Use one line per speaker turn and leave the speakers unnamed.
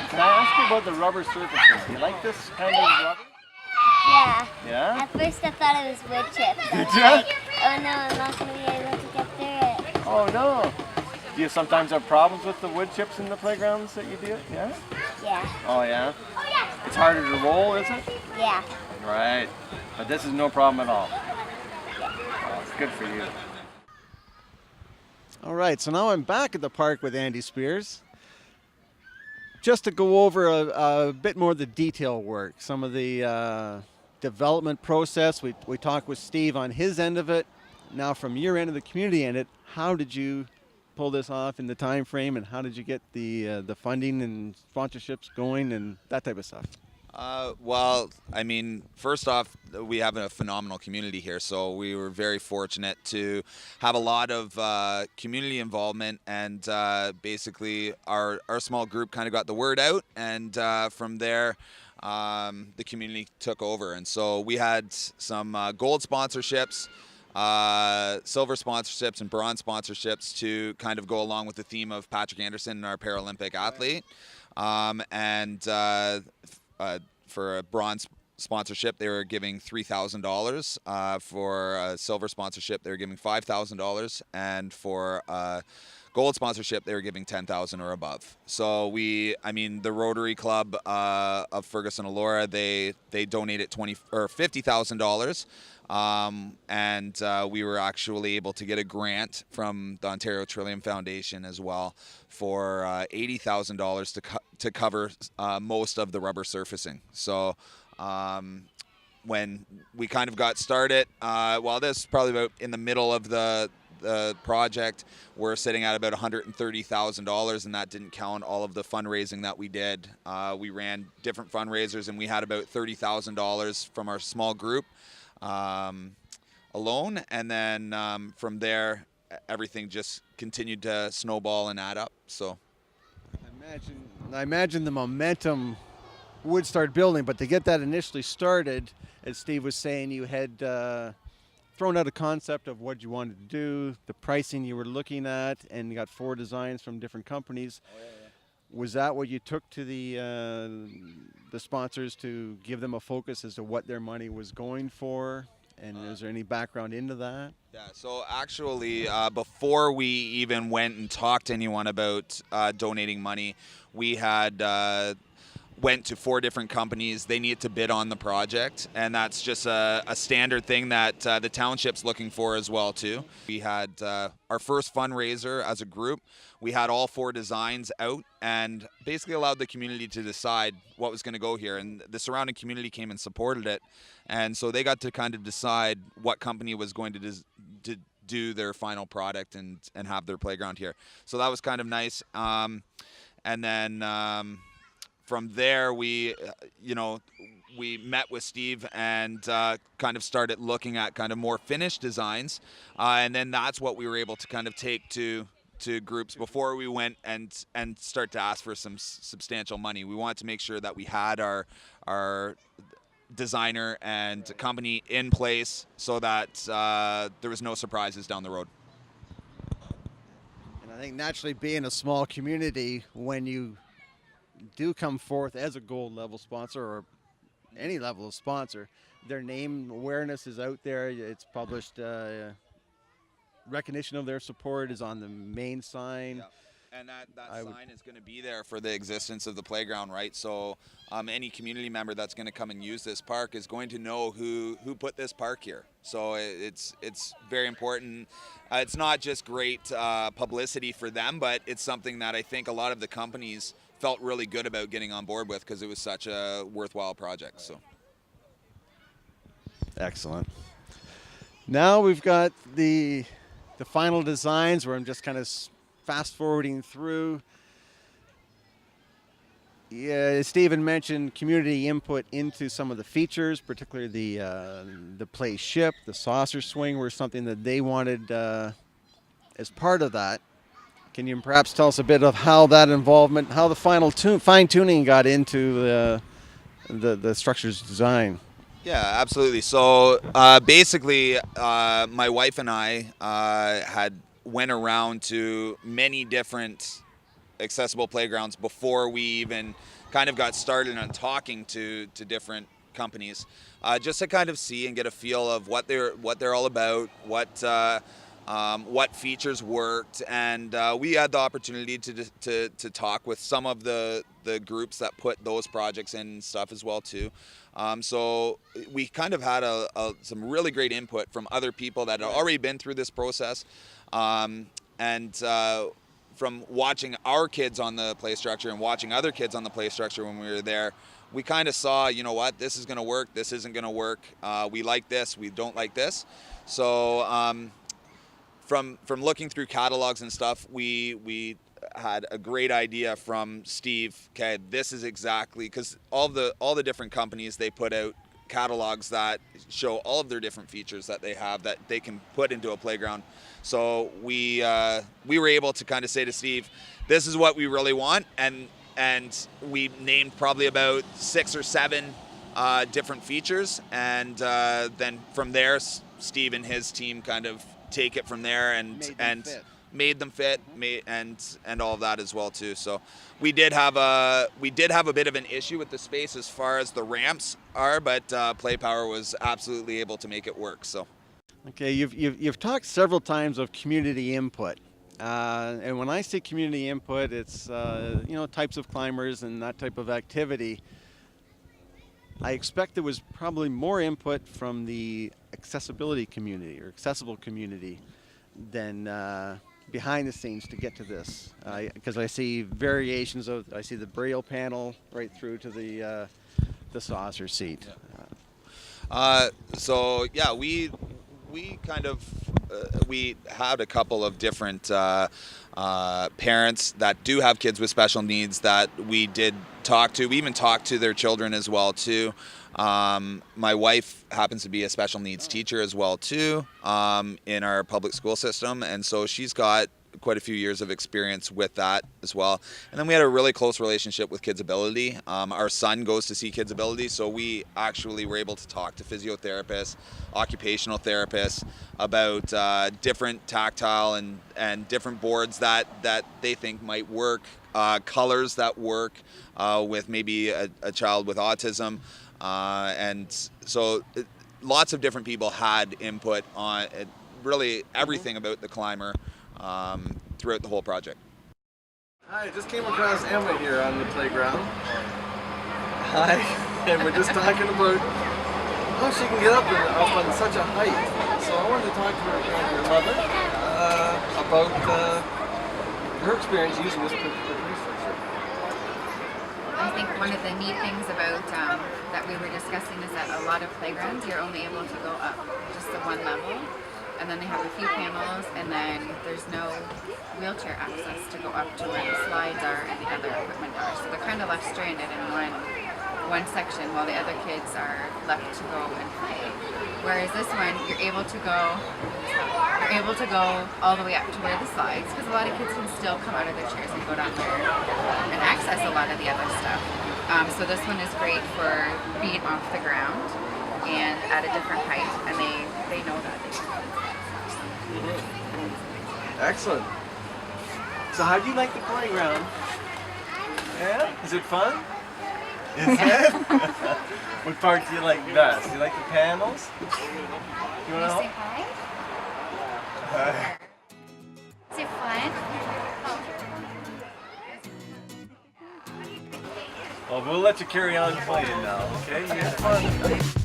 Can I ask you about the rubber surfacing? Do you like this kind of rubber?
Yeah.
Yeah?
At first I thought it was wood chips.
Did
I
you?
was like, oh no, I'm not going to be able to get through it.
Oh no. Do you sometimes have problems with the wood chips in the playgrounds that you do? Yeah?
Yeah.
Oh yeah? It's harder to roll, is it?
Yeah.
Right. But this is no problem at all. Oh, it's good for you. All right, so now I'm back at the park with Andy Spears. Just to go over a bit more of the detail work, some of the development process. We talked with Steve on his end of it. Now from your end of the community end it, how did you pull this off in the time frame, and how did you get the funding and sponsorships going and that type of stuff?
Well, I mean, first off, we have a phenomenal community here, so we were very fortunate to have a lot of community involvement, and basically our small group kind of got the word out, and from there the community took over. And so we had some gold sponsorships, silver sponsorships, and bronze sponsorships to kind of go along with the theme of Patrick Anderson, our Paralympic athlete. For a bronze sponsorship, they were giving $3,000. For a silver sponsorship, they were giving $5,000, and for gold sponsorship, they were giving $10,000 or above. So the Rotary Club of Ferguson Elora, they donated $50,000. We were actually able to get a grant from the Ontario Trillium Foundation as well for $80,000 to cover most of the rubber surfacing. So when we kind of got started, this is probably about in the middle of the project, we're sitting at about $130,000, and that didn't count all of the fundraising that we did. We ran different fundraisers, and we had about $30,000 from our small group alone, and then from there everything just continued to snowball and add up. So
I imagine the momentum would start building, but to get that initially started, as Steve was saying, you had thrown out a concept of what you wanted to do, the pricing you were looking at, and you got 4 designs from different companies. Oh, yeah. Was that what you took to the sponsors to give them a focus as to what their money was going for? And is there any background into that?
Yeah, so actually, before we even went and talked to anyone about donating money, we had went to 4 different companies. They needed to bid on the project, and that's just a standard thing that the township's looking for as well too. We had our first fundraiser as a group. We had all 4 designs out and basically allowed the community to decide what was going to go here, and the surrounding community came and supported it, and so they got to kind of decide what company was going to do their final product and have their playground here. So that was kind of nice. And then from there, we met with Steve and kind of started looking at kind of more finished designs, and then that's what we were able to kind of take to groups before we went and start to ask for some substantial money. We wanted to make sure that we had our designer and company in place so that there was no surprises down the road.
And I think naturally, being a small community, when you do come forth as a gold level sponsor or any level of sponsor, their name awareness is out there. It's published. Recognition of their support is on the main sign.
Yeah. And that sign is going to be there for the existence of the playground, right? So any community member that's going to come and use this park is going to know who put this park here. So it's very important. It's not just great publicity for them, but it's something that I think a lot of the companies felt really good about getting on board with because it was such a worthwhile project. So
excellent. Now we've got the final designs where I'm just kind of fast forwarding through. Yeah, Stephen mentioned community input into some of the features, particularly the play ship, the saucer swing were something that they wanted as part of that. Can you perhaps tell us a bit of how that involvement, how the final fine tuning got into the structure's design?
Yeah, absolutely. So basically, my wife and I had went around to many different accessible playgrounds before we even kind of got started on talking to different companies, just to kind of see and get a feel of what they're all about, what features worked, and we had the opportunity to talk with some of the groups that put those projects in and stuff as well too. So we kind of had some really great input from other people that had already been through this process, and from watching our kids on the play structure and watching other kids on the play structure when we were there, we kind of saw, you know what, this is going to work, this isn't going to work, we like this, we don't like this. So from looking through catalogs and stuff, we had a great idea from Steve. Okay, this is exactly, because all the different companies, they put out catalogs that show all of their different features that they have that they can put into a playground. So we were able to kind of say to Steve, this is what we really want, and we named probably about 6 or 7 different features, and then from there, Steve and his team kind of take it from there and made them fit, and all of that as well too. So we did have a bit of an issue with the space as far as the ramps are, but Play Power was absolutely able to make it work. So.
Okay, you've talked several times of community input, and when I say community input, it's types of climbers and that type of activity. I expect there was probably more input from the accessibility community or accessible community than behind the scenes to get to this, because I see variations of, I see the Braille panel right through to the saucer seat.
So yeah, we kind of we had a couple of different parents that do have kids with special needs that we did talk to. We even talked to their children as well too. My wife happens to be a special needs teacher as well too, in our public school system, and so she's got quite a few years of experience with that as well. And then we had a really close relationship with Kids Ability. Our son goes to see Kids Ability, so we actually were able to talk to physiotherapists, occupational therapists about different tactile and different boards that they think might work, colors that work with maybe a child with autism. And so lots of different people had input on really everything about the climber throughout the whole project.
Hi, I just came across Emma here on the playground. Hi, and we're just talking about how she can get up on such a height. So I wanted to talk to her mother about her experience using this particular structure.
I think one of the neat things about that we were discussing is that a lot of playgrounds you're only able to go up just the one level, and then they have a few panels, and then there's no wheelchair access to go up to where the slides are and the other equipment are. So they're kind of left stranded in one section while the other kids are left to go and play. Whereas this one, you're able to go all the way up to where the slides, because a lot of kids can still come out of their chairs and go down there and access a lot of the other stuff. So this one is great for being off the ground and at a different height, and they know that.
Excellent. So how do you like the playground? Yeah? Is it fun? Is it? What part do you like best? Do you like the panels? You want to help?
Hi.
Hi.
Is it fun?
Well, we'll let you carry on playing now, okay? You had fun.